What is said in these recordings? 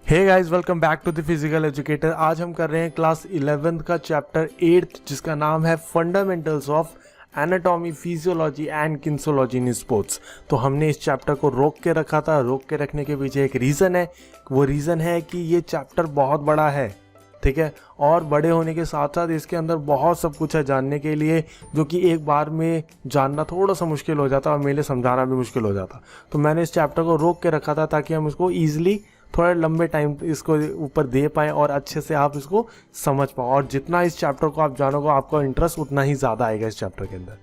Hey guys, welcome back to the Physical Educator. आज हम कर रहे हैं क्लास 11th का चैप्टर 8 जिसका नाम है fundamentals of anatomy, physiology and kinesiology in sports. तो हमने इस चैप्टर को रोक के रखा था। रोक के रखने के पीछे एक रीज़न है। वो रीज़न है कि ये चैप्टर बहुत बड़ा है, ठीक है, और बड़े होने के साथ साथ इसके अंदर बहुत सब कुछ है जानने के लिए, जो कि एक बार में जानना थोड़ा सा मुश्किल हो जाता और मेरे लिए समझाना भी मुश्किल हो जाता। तो मैंने इस चैप्टर को रोक के रखा था ताकि हम इसको ईजिली थोड़ा लंबे टाइम इसको ऊपर दे पाएँ और अच्छे से आप इसको समझ पाओ। और जितना इस चैप्टर को आप जानोगे आपका इंटरेस्ट उतना ही ज़्यादा आएगा इस चैप्टर के अंदर,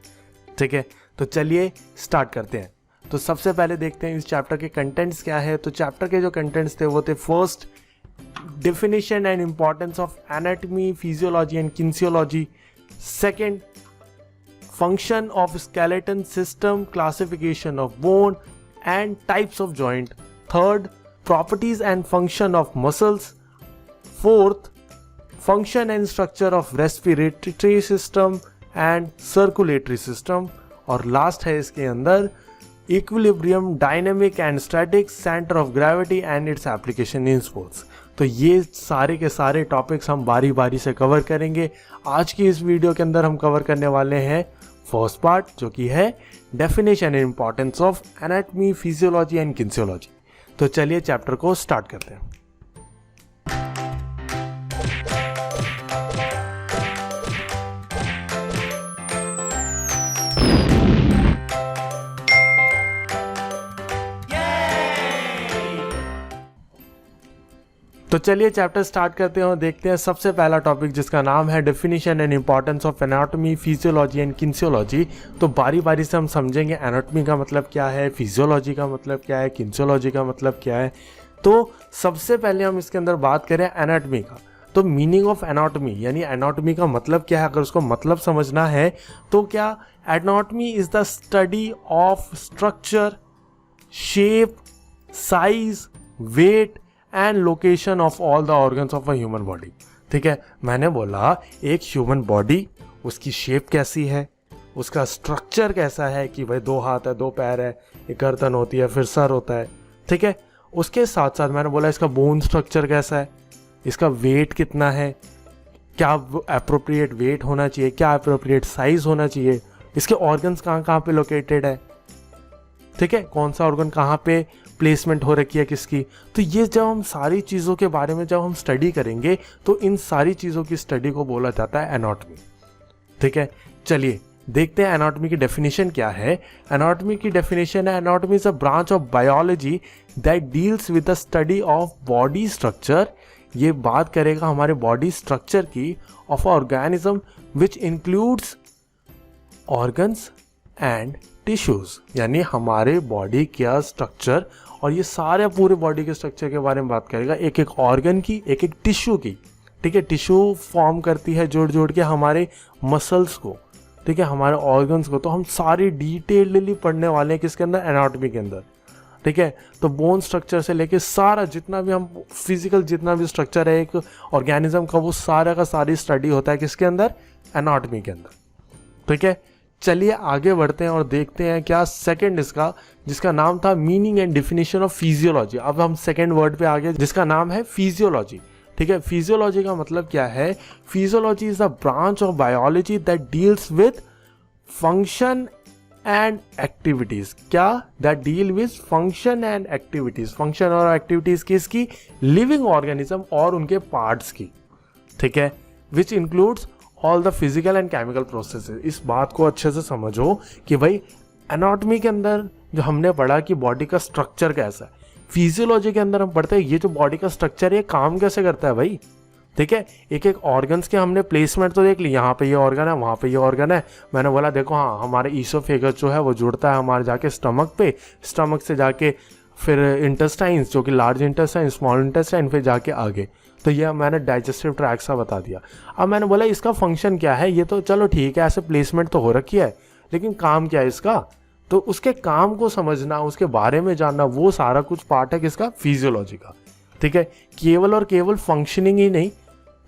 ठीक है। तो चलिए स्टार्ट करते हैं। तो सबसे पहले देखते हैं इस चैप्टर के कंटेंट्स क्या है। तो चैप्टर के जो कंटेंट्स थे वो थे, first, definition and importance of anatomy, physiology and kinesiology. Second, function of skeleton system, classification of bone and types of joint. Third, properties and function of muscles. Fourth, function and structure of respiratory system and circulatory system. और last है इसके अंदर equilibrium, dynamic and static, centre of gravity and its application in sports. तो ये सारे के सारे topics हम बारी बारी से कवर करेंगे। आज की इस वीडियो के अंदर हम कवर करने वाले हैं फर्स्ट पार्ट, जो कि है definition and importance of anatomy, physiology and kinesiology. तो चलिए चैप्टर को स्टार्ट करते हैं। तो चलिए चैप्टर स्टार्ट करते हैं और देखते हैं सबसे पहला टॉपिक जिसका नाम है definition and importance of anatomy, physiology and kinesiology. तो बारी बारी से हम समझेंगे एनाटॉमी का मतलब क्या है, फिजियोलॉजी का मतलब क्या है, किन्सियोलॉजी का मतलब क्या है। तो सबसे पहले हम इसके अंदर बात करें एनाटॉमी का। तो मीनिंग ऑफ एनाटॉमी यानी एनाटॉमी का मतलब क्या है, अगर उसको मतलब समझना है तो क्या, anatomy is the study of structure, shape, size, weight and location of all the organs of a human body. ठीक है, मैंने बोला एक ह्यूमन बॉडी, उसकी शेप कैसी है, उसका स्ट्रक्चर कैसा है कि भाई 2 हाथ है, 2 पैर है, एक गर्दन होती है, फिर सर होता है, ठीक है। उसके साथ साथ मैंने बोला इसका बोन स्ट्रक्चर कैसा है, इसका वेट कितना है, क्या अप्रोप्रिएट वेट होना चाहिए, क्या अप्रोप्रिएट साइज होना चाहिए, इसके ऑर्गन्स कहाँ कहाँ पे लोकेटेड है, ठीक है, कौन सा ऑर्गन कहाँ पे प्लेसमेंट हो रखी है किसकी। तो ये जब हम सारी चीज़ों के बारे में जब हम स्टडी करेंगे तो इन सारी चीज़ों की स्टडी को बोला जाता है एनाटॉमी, ठीक है। चलिए देखते हैं एनाटॉमी की डेफिनेशन क्या है। एनाटॉमी की डेफिनेशन है, anatomy is a branch of biology that deals with the study of body structure. ये बात करेगा हमारे बॉडी स्ट्रक्चर की, of organism which includes organs and tissues, यानी हमारे बॉडी का स्ट्रक्चर, और ये सारे पूरे बॉडी के स्ट्रक्चर के बारे में बात करेगा, एक एक ऑर्गन की, एक एक टिश्यू की, ठीक है। टिश्यू फॉर्म करती है जोड़ जोड़ के हमारे मसल्स को, ठीक है, हमारे ऑर्गन्स को। तो हम सारी डिटेलली पढ़ने वाले हैं किसके अंदर, एनाटॉमी के अंदर, ठीक है। तो बोन स्ट्रक्चर से लेके सारा जितना भी हम फिजिकल जितना भी स्ट्रक्चर है एक ऑर्गेनिज्म का, वो सारा का सारी स्टडी होता है किसके अंदर, एनाटॉमी के अंदर, ठीक है। चलिए आगे बढ़ते हैं और देखते हैं क्या सेकंड इसका, जिसका नाम था meaning and definition of physiology. अब हम सेकंड वर्ड पे आ गए जिसका नाम है फिजियोलॉजी, ठीक है। फिजियोलॉजी का मतलब क्या है, physiology is a branch of biology that deals with function and activities. क्या, that deal with function and activities. Function और एक्टिविटीज किसकी, लिविंग ऑर्गेनिज्म और उनके पार्ट्स की, ठीक है, which includes all the physical and chemical processes. इस बात को अच्छे से समझो कि भाई एनाटॉमी के अंदर जो हमने पढ़ा कि बॉडी का स्ट्रक्चर कैसा है, फिजियोलॉजी के अंदर हम पढ़ते हैं ये जो बॉडी का स्ट्रक्चर है काम कैसे करता है भाई, ठीक है। एक एक ऑर्गन्स के हमने प्लेसमेंट तो देख ली, यहाँ पे ये ऑर्गन है, वहाँ पे ये ऑर्गन है। मैंने बोला देखो हाँ, हमारे ईसोफेगस जो है वो जुड़ता है हमारे जाके स्टमक पे, स्टमक से जाके फिर इंटेस्टाइन्स जो कि लार्ज इंटेस्टाइन, स्मॉल इंटेस्टाइन, फिर जाके आगे। तो ये मैंने डाइजेस्टिव ट्रैक्ट सा बता दिया। अब मैंने बोला इसका फंक्शन क्या है, ये तो चलो ठीक है, ऐसे प्लेसमेंट तो हो रखी है, लेकिन काम क्या है इसका। तो उसके काम को समझना, उसके बारे में जानना, वो सारा कुछ पार्ट है किसका, फिजियोलॉजी का, ठीक है। केवल और केवल फंक्शनिंग ही नहीं,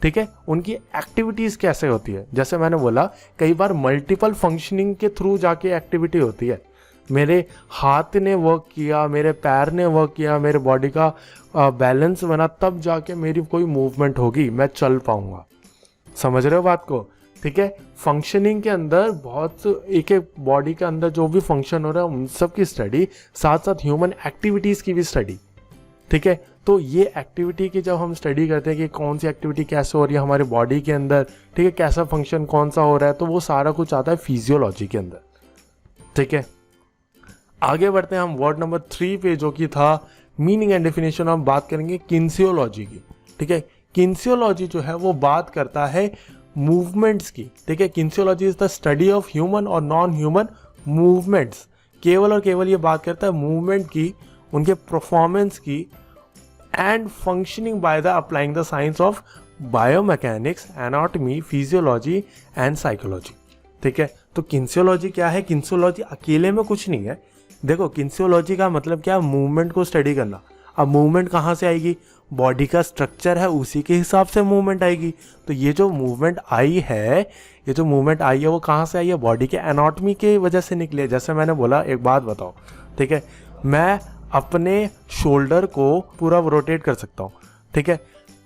ठीक है, उनकी एक्टिविटीज़ कैसे होती है। जैसे मैंने बोला कई बार मल्टीपल फंक्शनिंग के थ्रू जाके एक्टिविटी होती है, मेरे हाथ ने वर्क किया, मेरे पैर ने वर्क किया, मेरे बॉडी का बैलेंस बना, तब जाके मेरी कोई मूवमेंट होगी, मैं चल पाऊंगा। समझ रहे हो बात को? ठीक है, फंक्शनिंग के अंदर बहुत एक एक बॉडी के अंदर जो भी फंक्शन हो रहा है उन सब की स्टडी, साथ साथ ह्यूमन एक्टिविटीज़ की भी स्टडी। ठीक है, तो ये एक्टिविटी की जब हम स्टडी करते हैं कि कौन सी एक्टिविटी कैसे हो रही है हमारे बॉडी के अंदर, ठीक है, कैसा फंक्शन कौन सा हो रहा है, तो वो सारा कुछ आता है फिजियोलॉजी के अंदर। ठीक है, आगे बढ़ते हैं हम वर्ड नंबर 3 पे, जो कि था मीनिंग एंड डेफिनेशन। हम बात करेंगे किन्सियोलॉजी की। ठीक है, किन्सियोलॉजी जो है वो बात करता है मूवमेंट्स की। ठीक है, kinesiology is the study of human और नॉन ह्यूमन मूवमेंट्स। केवल और केवल ये बात करता है मूवमेंट की, उनके परफॉर्मेंस की, and functioning by the applying the science of biomechanics, anatomy, physiology and psychology. ठीक है, तो किन्सियोलॉजी क्या है? किन्सियोलॉजी अकेले में कुछ नहीं है। देखो, किन्सियोलॉजी का मतलब क्या है? मूवमेंट को स्टडी करना। अब मूवमेंट कहाँ से आएगी? बॉडी का स्ट्रक्चर है उसी के हिसाब से मूवमेंट आएगी। तो ये जो मूवमेंट आई है, वो कहाँ से आई है? बॉडी के एनाटॉमी के वजह से निकली है। जैसे मैंने बोला, एक बात बताओ, ठीक है, मैं अपने शोल्डर को पूरा रोटेट कर सकता हूँ। ठीक है,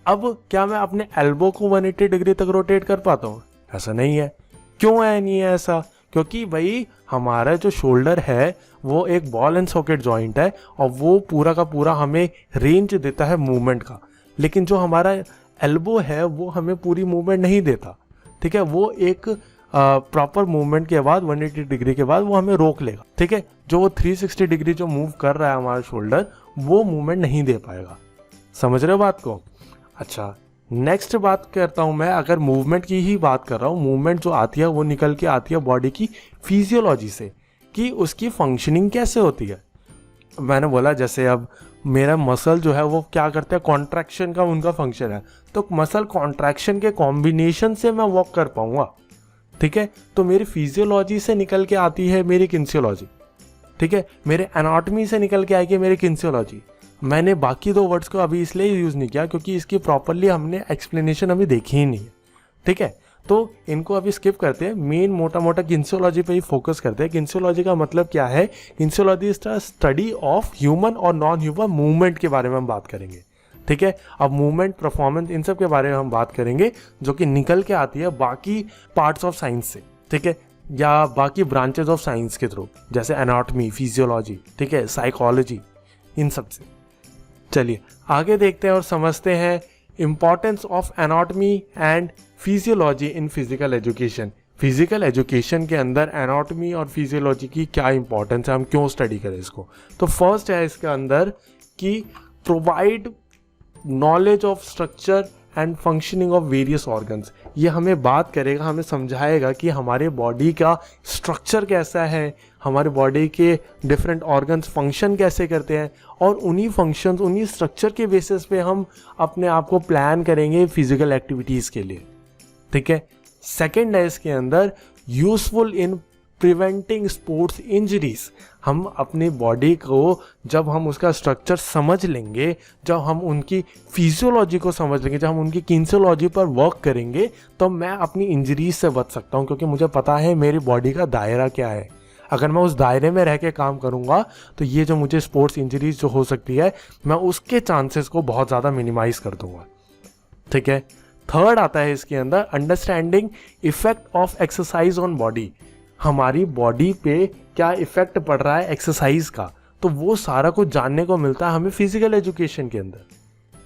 अब क्या मैं अपने एल्बो को 180 डिग्री तक रोटेट कर पाता हूँ? ऐसा नहीं है। क्यों है नहीं है ऐसा? क्योंकि भाई हमारा जो शोल्डर है वो एक बॉल एंड सॉकेट जॉइंट है और वो पूरा का पूरा हमें रेंज देता है मूवमेंट का, लेकिन जो हमारा एल्बो है वो हमें पूरी मूवमेंट नहीं देता। ठीक है, वो एक प्रॉपर मूवमेंट के बाद 180 डिग्री के बाद वो हमें रोक लेगा। ठीक है, जो वो 360 डिग्री जो मूव कर रहा है हमारा शोल्डर, वो मूवमेंट नहीं दे पाएगा। समझ रहे हो बात को? अच्छा, नेक्स्ट बात करता हूँ मैं, अगर मूवमेंट की ही बात कर रहा हूँ, मूवमेंट जो आती है वो निकल के आती है बॉडी की फिजियोलॉजी से, कि उसकी फंक्शनिंग कैसे होती है। मैंने बोला जैसे अब मेरा मसल जो है वो क्या करते हैं? कॉन्ट्रैक्शन का उनका फंक्शन है, तो मसल कॉन्ट्रैक्शन के कॉम्बिनेशन से मैं वॉक कर पाऊंगा। ठीक है, तो मेरी फिजियोलॉजी से निकल के आती है मेरी किन्सियोलॉजी। ठीक है, मेरे एनाटॉमी से निकल के आएगी मेरी किन्सियोलॉजी। मैंने बाकी 2 वर्ड्स को अभी इसलिए यूज़ नहीं किया क्योंकि इसकी प्रॉपरली हमने एक्सप्लेनेशन अभी देखी ही नहीं है। ठीक है, तो इनको अभी स्किप करते हैं, मेन मोटा मोटा किन्सियोलॉजी पे ही फोकस करते हैं। किन्सियोलॉजी का मतलब क्या है? Kinesiology is the study of human और नॉन ह्यूमन मूवमेंट के बारे में हम बात करेंगे। ठीक है, अब मूवमेंट, परफॉर्मेंस, इन सब के बारे में हम बात करेंगे, जो कि निकल के आती है बाकी पार्ट्स ऑफ साइंस से। ठीक है, या बाकी ब्रांचेज ऑफ साइंस के थ्रू, जैसे एनाटॉमी, फिजियोलॉजी, ठीक है, साइकोलॉजी, इन सब से। चलिए आगे देखते हैं और समझते हैं importance of anatomy and physiology in physical education. Physical education के अंदर एनाटॉमी और फिजियोलॉजी की क्या इंपॉर्टेंस है, हम क्यों स्टडी करें इसको। तो फर्स्ट है इसके अंदर कि provide knowledge of structure and functioning of various organs. ये हमें बात करेगा, हमें समझाएगा कि हमारे बॉडी का स्ट्रक्चर कैसा है, हमारे बॉडी के डिफरेंट ऑर्गन्स फंक्शन कैसे करते हैं, और उन्हीं फंक्शंस, उन्हीं स्ट्रक्चर के बेसिस पे हम अपने आप को प्लान करेंगे फिजिकल एक्टिविटीज़ के लिए। ठीक है, सेकेंड है इसके अंदर useful in preventing sports injuries. हम अपनी बॉडी को जब हम उसका स्ट्रक्चर समझ लेंगे, जब हम उनकी फिजियोलॉजी को समझ लेंगे, जब हम उनकी किन्सियोलॉजी पर वर्क करेंगे, तो मैं अपनी इंजरीज से बच सकता हूँ, क्योंकि मुझे पता है मेरी बॉडी का दायरा क्या है। अगर मैं उस दायरे में रह के काम करूँगा तो ये जो मुझे स्पोर्ट्स इंजरीज जो हो सकती है, मैं उसके चांसेस को बहुत ज़्यादा मिनिमाइज कर दूँगा। ठीक है, थर्ड आता है इसके अंदर understanding effect of exercise on body. हमारी बॉडी पे क्या इफेक्ट पड़ रहा है एक्सरसाइज का, तो वो सारा कुछ जानने को मिलता है हमें फिजिकल एजुकेशन के अंदर।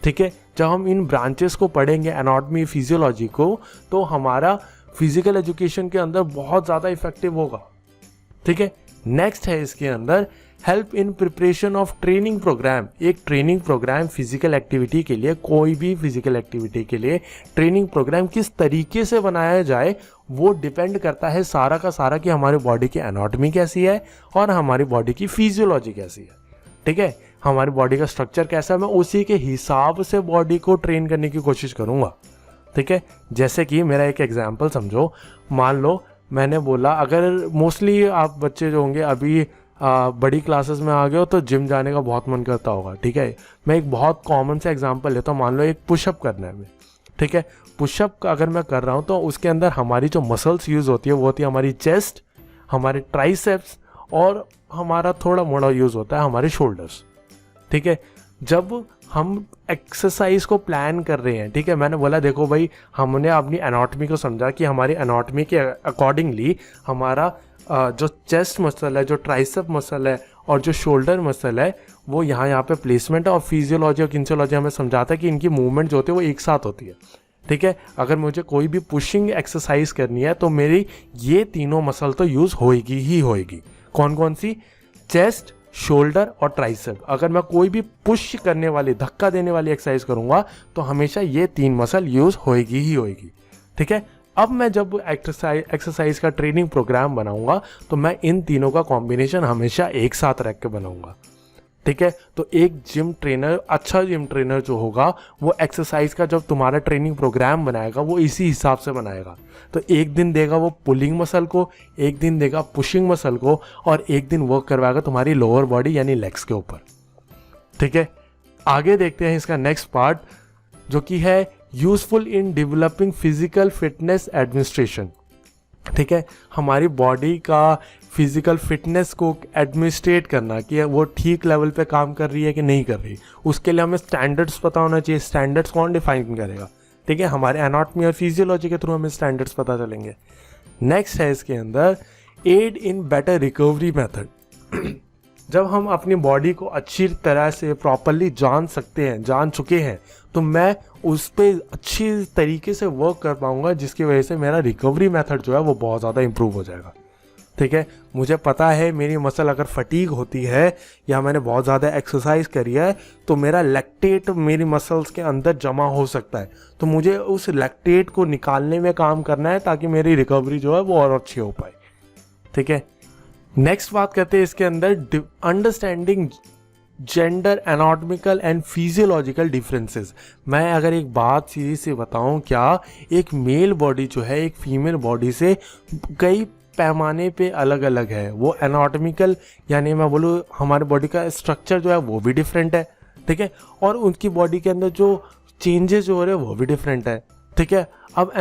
ठीक है, जब हम इन ब्रांचेस को पढ़ेंगे, एनाटॉमी, फिजियोलॉजी को, तो हमारा फिजिकल एजुकेशन के अंदर बहुत ज़्यादा इफेक्टिव होगा। ठीक है, नेक्स्ट है इसके अंदर help in preparation of training program. एक ट्रेनिंग प्रोग्राम फिजिकल एक्टिविटी के लिए, कोई भी फिजिकल एक्टिविटी के लिए ट्रेनिंग प्रोग्राम किस तरीके से बनाया जाए, वो डिपेंड करता है सारा का सारा कि हमारी बॉडी की एनाटॉमी कैसी है और हमारी बॉडी की फिजियोलॉजी कैसी है। ठीक है, हमारी बॉडी का स्ट्रक्चर कैसा है, मैं उसी के हिसाब से बॉडी को ट्रेन करने की कोशिश करूँगा। ठीक है, जैसे कि मेरा एक एग्जाम्पल समझो, मान लो मैंने बोला, अगर मोस्टली आप बच्चे जो होंगे अभी बड़ी क्लासेस में आ गए हो तो जिम जाने का बहुत मन करता होगा। ठीक है, मैं एक बहुत कॉमन सा एग्जांपल लेता हूँ, मान लो एक पुशअप करना है। ठीक है, पुशअप का अगर मैं कर रहा हूँ तो उसके अंदर हमारी जो मसल्स यूज़ होती है वो होती है हमारी चेस्ट, हमारे ट्राइसेप्स और हमारा थोड़ा मोड़ा यूज़ होता है हमारे शोल्डर्स, ठीक है। जब हम एक्सरसाइज को प्लान कर रहे हैं, ठीक है, मैंने बोला देखो भाई, हमने अपनी एनाटॉमी को समझा कि हमारी एनाटॉमी के अकॉर्डिंगली हमारा जो चेस्ट मसल है, जो ट्राइसेप मसल है और जो शोल्डर मसल है, वो यहाँ पे प्लेसमेंट है। और फिजियोलॉजी और किन्सियोलॉजी हमें समझाता है कि इनकी मूवमेंट जो होती है वो एक साथ होती है, ठीक है। अगर मुझे कोई भी पुशिंग एक्सरसाइज करनी है तो मेरी ये तीनों मसल तो यूज़ होएगी ही होएगी। कौन कौन सी? चेस्ट, शोल्डर और ट्राइसेप। अगर मैं कोई भी पुश करने वाली, धक्का देने वाली एक्सरसाइज करूँगा तो हमेशा ये 3 मसल यूज़ होएगी ही होएगी, ठीक है। अब मैं जब एक्सरसाइज का ट्रेनिंग प्रोग्राम बनाऊंगा तो मैं इन तीनों का कॉम्बिनेशन हमेशा एक साथ रख के बनाऊंगा, ठीक है। तो एक जिम ट्रेनर, अच्छा जिम ट्रेनर जो होगा वो एक्सरसाइज का जब तुम्हारा ट्रेनिंग प्रोग्राम बनाएगा वो इसी हिसाब से बनाएगा। तो एक दिन देगा वो पुलिंग मसल को, एक दिन देगा पुशिंग मसल को, और एक दिन वर्क करवाएगा तुम्हारी लोअर बॉडी यानी लेग्स के ऊपर, ठीक है। आगे देखते हैं इसका नेक्स्ट पार्ट, जो कि है useful in developing physical fitness administration, ठीक है। हमारी बॉडी का फिजिकल फिटनेस को एडमिनिस्ट्रेट करना कि वो ठीक लेवल पे काम कर रही है कि नहीं कर रही, उसके लिए हमें स्टैंडर्ड्स पता होना चाहिए। स्टैंडर्ड्स कौन डिफाइन करेगा? ठीक है, हमारे एनाटॉमी और फिजियोलॉजी के थ्रू हमें स्टैंडर्ड्स पता चलेंगे। नेक्स्ट है इसके अंदर aid in better recovery method. जब हम अपनी बॉडी को अच्छी तरह से प्रॉपरली जान सकते हैं, जान चुके हैं, तो मैं उस पर अच्छी तरीके से वर्क कर पाऊंगा, जिसकी वजह से मेरा रिकवरी मेथड जो है वो बहुत ज़्यादा इंप्रूव हो जाएगा, ठीक है। मुझे पता है मेरी मसल अगर फटीग होती है या मैंने बहुत ज़्यादा एक्सरसाइज करी है तो मेरा लैक्टेट मेरी मसल्स के अंदर जमा हो सकता है, तो मुझे उस लैक्टेट को निकालने में काम करना है ताकि मेरी रिकवरी जो है वो और अच्छी हो पाए, ठीक है। नेक्स्ट बात करते हैं इसके अंदर understanding gender anatomical and physiological differences. मैं अगर एक बात सीधी से बताऊं, क्या एक मेल बॉडी जो है एक फीमेल बॉडी से कई पैमाने पे अलग अलग है। वो एनाटॉमिकल यानी मैं बोलूँ हमारे बॉडी का स्ट्रक्चर जो है वो भी डिफरेंट है, ठीक है, और उनकी बॉडी के अंदर जो चेंजेस जो हो रहे हैं वो भी डिफरेंट है, ठीक है। अब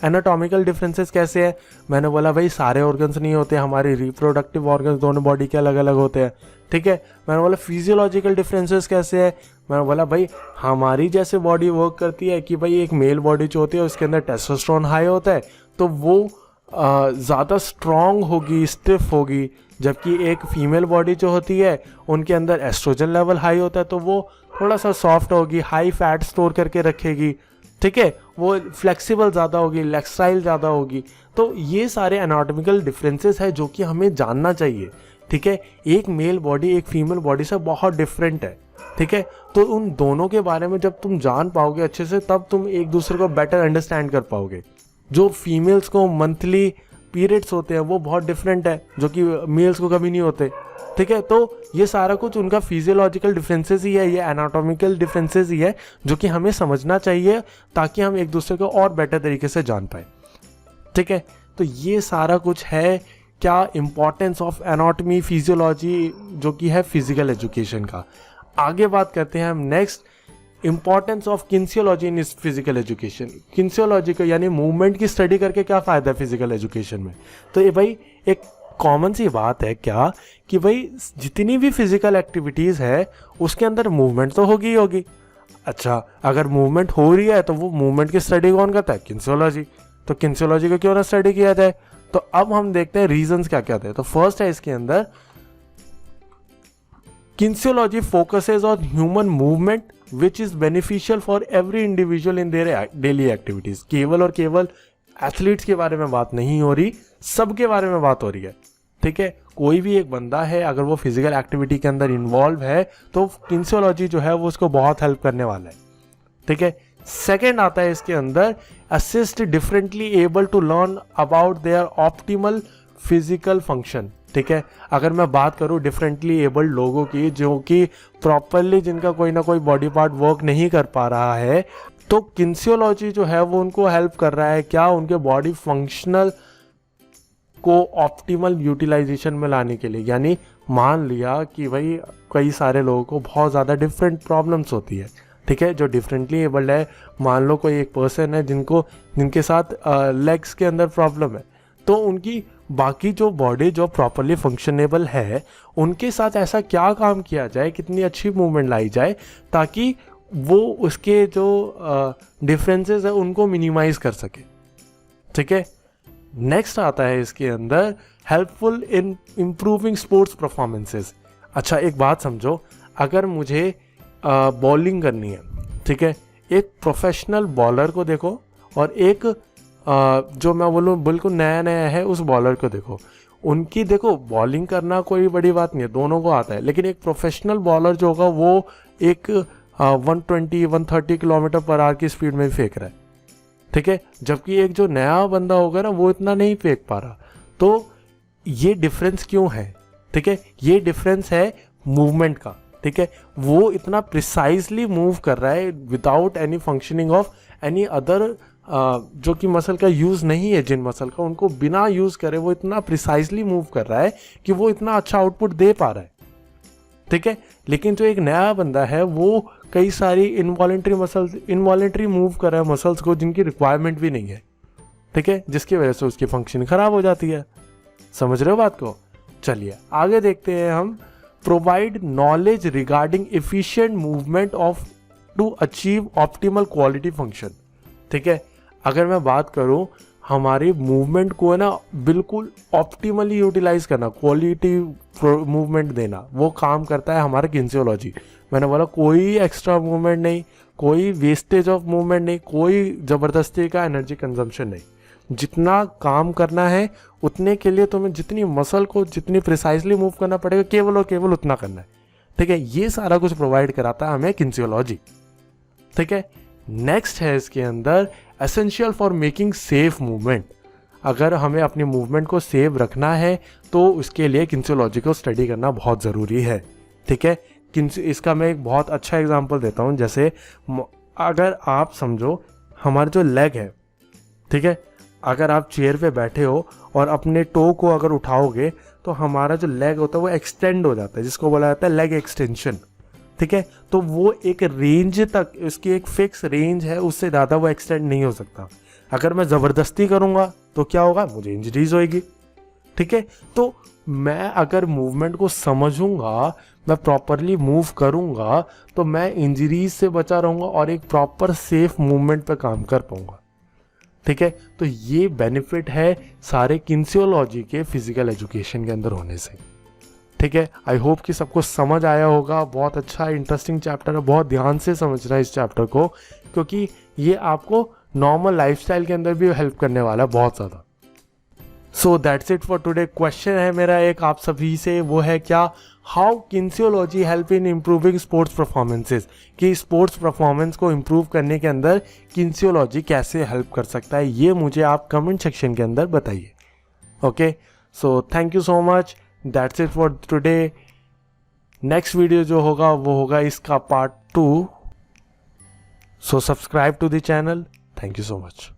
एनाटॉमिकल डिफरेंसेस कैसे हैं? मैंने बोला भाई सारे ऑर्गन्स नहीं होते, हमारे रिप्रोडक्टिव ऑर्गन्स दोनों बॉडी के अलग अलग होते हैं, ठीक है। मैंने बोला फिजियोलॉजिकल डिफरेंसेस कैसे है? मैंने बोला भाई हमारी जैसे बॉडी वर्क करती है कि भाई एक मेल बॉडी जो होती है उसके अंदर टेस्टोस्टेरोन हाई होता है तो वो ज़्यादा स्ट्रॉन्ग होगी, स्टिफ होगी, जबकि एक फीमेल बॉडी जो होती है उनके अंदर एस्ट्रोजन लेवल हाई होता है तो वो थोड़ा सा सॉफ्ट होगी, हाई फैट स्टोर करके रखेगी, ठीक है, वो फ्लेक्सिबल ज़्यादा होगी, लेक्सटाइल ज़्यादा होगी। तो ये सारे एनाटॉमिकल डिफरेंसेस है जो कि हमें जानना चाहिए, ठीक है। एक मेल बॉडी एक फीमेल बॉडी से बहुत डिफरेंट है, ठीक है। तो उन दोनों के बारे में जब तुम जान पाओगे अच्छे से तब तुम एक दूसरे को बेटर अंडरस्टैंड कर पाओगे। जो फीमेल्स को मंथली पीरियड्स होते हैं वो बहुत डिफरेंट है जो कि मेल्स को कभी नहीं होते, ठीक है। तो ये सारा कुछ उनका फिजियोलॉजिकल डिफरेंसेस ही है, ये एनाटॉमिकल डिफरेंसेस ही है जो कि हमें समझना चाहिए ताकि हम एक दूसरे को और बेटर तरीके से जान पाए, ठीक है। तो ये सारा कुछ है क्या इम्पोर्टेंस ऑफ एनाटॉमी फिजियोलॉजी जो कि है फिजिकल एजुकेशन का। आगे बात करते हैं हम नेक्स्ट इंपॉर्टेंस ऑफ किन्सियोलॉजी इन इस फिजिकल एजुकेशन। किन्सियोलॉजी को यानी मूवमेंट की स्टडी करके क्या फ़ायदा है फिजिकल एजुकेशन में? तो ये भाई एक कॉमन सी बात है क्या कि भाई जितनी भी फिजिकल एक्टिविटीज़ है उसके अंदर मूवमेंट तो होगी ही होगी। अच्छा, अगर मूवमेंट हो रही है तो वो मूवमेंट की स्टडी कौन करता है? किन्सियोलॉजी। तो किन्सियोलॉजी को क्यों ना स्टडी किया जाए? तो अब हम देखते हैं रीजंस क्या क्या थे। तो फर्स्ट है इसके अंदर kinesiology focuses on human movement which is beneficial for every individual in their daily activities. केवल और केवल एथलीट्स के बारे में बात नहीं हो रही, सबके बारे में बात हो रही है, ठीक है। कोई भी एक बंदा है अगर वो फिजिकल एक्टिविटी के अंदर इन्वॉल्व है तो किन्सियोलॉजी जो है वो उसको बहुत हेल्प करने वाला है, ठीक है। सेकेंड आता है इसके अंदर assist differently able to learn about their optimal physical function, ठीक है। अगर मैं बात करूं डिफरेंटली एबल्ड लोगों की जो कि प्रॉपरली जिनका कोई ना कोई बॉडी पार्ट वर्क नहीं कर पा रहा है, तो किन्सियोलॉजी जो है वो उनको हेल्प कर रहा है क्या उनके बॉडी फंक्शनल को ऑप्टिमल यूटिलाइजेशन में लाने के लिए। यानी मान लिया कि भाई कई सारे लोगों को बहुत ज़्यादा डिफरेंट प्रॉब्लम्स होती है, ठीक है, जो डिफरेंटली एबल्ड है। मान लो कोई एक पर्सन है जिनके साथ लेग्स के अंदर प्रॉब्लम है, तो उनकी बाकी जो बॉडी जो प्रॉपरली फंक्शनेबल है उनके साथ ऐसा क्या काम किया जाए, कितनी अच्छी मूवमेंट लाई जाए ताकि वो उसके जो डिफरेंसेस है उनको मिनिमाइज कर सके। ठीक है, नेक्स्ट आता है इसके अंदर helpful in improving sports performances. अच्छा एक बात समझो, अगर मुझे बॉलिंग करनी है, ठीक है, एक प्रोफेशनल बॉलर को देखो और एक जो मैं बोलूँ बिल्कुल नया नया है उस बॉलर को देखो, उनकी देखो बॉलिंग करना कोई बड़ी बात नहीं है, दोनों को आता है, लेकिन एक प्रोफेशनल बॉलर जो होगा वो एक 120-130 किलोमीटर पर आवर की स्पीड में फेंक रहा है, ठीक है, जबकि एक जो नया बंदा होगा ना वो इतना नहीं फेंक पा रहा। तो ये डिफरेंस क्यों है? ठीक है, ये डिफरेंस है मूवमेंट का। ठीक है, वो इतना प्रिसाइजली मूव कर रहा है without any functioning of any other जो कि मसल का यूज़ नहीं है, जिन मसल का उनको बिना यूज़ करे वो इतना प्रिसाइजली मूव कर रहा है कि वो इतना अच्छा आउटपुट दे पा रहा है। ठीक है, लेकिन जो एक नया बंदा है वो कई सारी इनवॉलेंट्री मूव कर रहा है मसल्स को जिनकी रिक्वायरमेंट भी नहीं है। ठीक है, जिसकी वजह से उसकी फंक्शन खराब हो जाती है। समझ रहे हो बात को? चलिए आगे देखते हैं हम। Provide knowledge regarding efficient movement of to achieve optimal quality function. ठीक है, अगर मैं बात करूं हमारी मूवमेंट को है ना बिल्कुल ऑप्टिमली यूटिलाइज करना, क्वालिटी मूवमेंट देना, वो काम करता है हमारा किनेसियोलॉजी। मैंने बोला कोई एक्स्ट्रा मूवमेंट नहीं, कोई वेस्टेज ऑफ मूवमेंट नहीं, कोई ज़बरदस्ती का एनर्जी कंजम्पशन नहीं। जितना काम करना है उतने के लिए तुम्हें जितनी मसल को जितनी प्रिसाइजली मूव करना पड़ेगा केवल और केवल उतना करना है। ठीक है, ये सारा कुछ प्रोवाइड कराता है हमें किनेसियोलॉजी। ठीक है, नेक्स्ट है इसके अंदर essential for making safe movement. अगर हमें अपनी मूवमेंट को सेव रखना है तो उसके लिए किनेसियोलॉजी को स्टडी करना बहुत ज़रूरी है। ठीक है, इसका मैं एक बहुत अच्छा एग्जांपल देता हूँ। जैसे अगर आप समझो हमारा जो लेग है, ठीक है, अगर आप चेयर पे बैठे हो और अपने टो को अगर उठाओगे तो हमारा जो लेग होता है वो एक्सटेंड हो जाता है, जिसको बोला जाता है लेग एक्सटेंशन। ठीक है, तो वो एक रेंज तक, उसकी एक फिक्स रेंज है, उससे ज़्यादा वो एक्सटेंड नहीं हो सकता। अगर मैं ज़बरदस्ती करूँगा तो क्या होगा, मुझे इंजरीज होएगी। ठीक है, तो मैं अगर मूवमेंट को समझूंगा, मैं प्रॉपरली मूव करूँगा तो मैं इंजरीज से बचा रहूँगा और एक प्रॉपर सेफ मूवमेंट पे काम कर पाऊँगा। ठीक है, तो ये बेनिफिट है सारे किनेसियोलॉजी के फिजिकल एजुकेशन के अंदर होने से। ठीक है, आई होप कि सबको समझ आया होगा। बहुत अच्छा इंटरेस्टिंग चैप्टर है, बहुत ध्यान से समझना है इस चैप्टर को, क्योंकि ये आपको नॉर्मल लाइफस्टाइल के अंदर भी हेल्प करने वाला है बहुत ज़्यादा। So that's it for today. Question है मेरा एक आप सभी से, वो है क्या, how kinesiology help in improving sports performances, कि स्पोर्ट्स परफॉर्मेंस को इम्प्रूव करने के अंदर किनेसियोलॉजी कैसे हेल्प कर सकता है, ये मुझे आप कमेंट सेक्शन के अंदर बताइए। Okay, so thank you so much, that's it for today. Next video जो होगा वो होगा इसका part 2। So subscribe to the channel. Thank you so much.